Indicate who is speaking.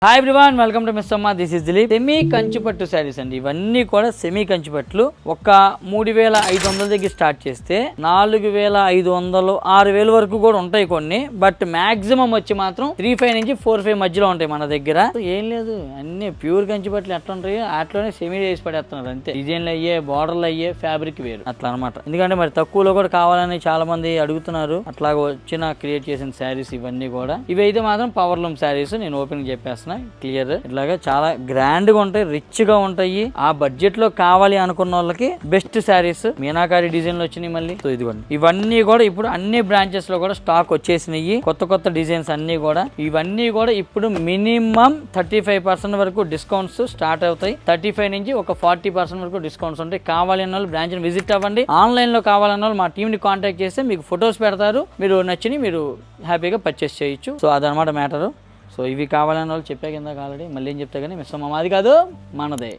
Speaker 1: Hi everyone, welcome to miss Amma. This is Dilip. Semi Kanchipattu saris అండి. ఇవన్నీ కూడా సెమీ కంచిపట్లు. ఒక 3500 దగ్గర స్టార్ట్ చేస్తే 4500 6000 వరకు కూడా ఉంటాయి కొన్ని. బట్ మాక్సిమం వచ్చి మాత్రం 35 నుంచి 45 మధ్యలో ఉంటాయి మన దగ్గర. ఏం లేదు, అన్ని ప్యూర్ కంచిపట్లు ఎట్లా ఉంటాయో అట్లనే సెమీ చేసి పడేస్తున్నారు అంతే. డిజైన్లు అయ్యే, బార్డర్లు అయ్యే, ఫ్యాబ్రిక్ వేరు అట్లా అనమాట. ఎందుకంటే మరి తక్కువలో కూడా కావాలని చాలా మంది అడుగుతున్నారు. అట్లా వచ్చిన క్రియేట్ చేసిన శారీస్ ఇవన్నీ కూడా. ఇవి అయితే మాత్రం పవర్ లూమ్ శారీస్. నేను ఓపెన్ చెప్పేస్తాను క్లియర్. ఇట్లాగా చాలా గ్రాండ్ గా ఉంటాయి, రిచ్ గా ఉంటాయి. ఆ బడ్జెట్ లో కావాలి అనుకున్న వాళ్ళకి బెస్ట్ శారీస్. మీనాకారి డిజైన్లు వచ్చినాయి మళ్ళీ. సో ఇదిగోండి, ఇవన్నీ కూడా ఇప్పుడు అన్ని బ్రాంచెస్ లో కూడా స్టాక్ వచ్చేసినాయి. కొత్త కొత్త డిజైన్స్ అన్ని కూడా. ఇవన్నీ కూడా ఇప్పుడు మినిమం 35% వరకు డిస్కౌంట్స్ స్టార్ట్ అవుతాయి. 35 నుంచి ఒక 40% వరకు డిస్కౌంట్స్ ఉంటాయి. కావాలి అన్న వాళ్ళు బ్రాంచ్ ని విజిట్ అవ్వండి. ఆన్లైన్ లో కావాలన్న వాళ్ళు మా టీమ్ ని కాంటాక్ట్ చేస్తే మీకు ఫొటోస్ పెడతారు. మీరు నచ్చి మీరు హ్యాపీగా పర్చేస్ చేయొచ్చు. సో అదనమాట మ్యాటరు. సో ఇవి కావాలన్న వాళ్ళు చెప్పా కింద ఆల్రెడీ. మళ్ళీ ఏం చెప్తా కానీ మిస్ అమ్మ మాది కాదు, మనదే.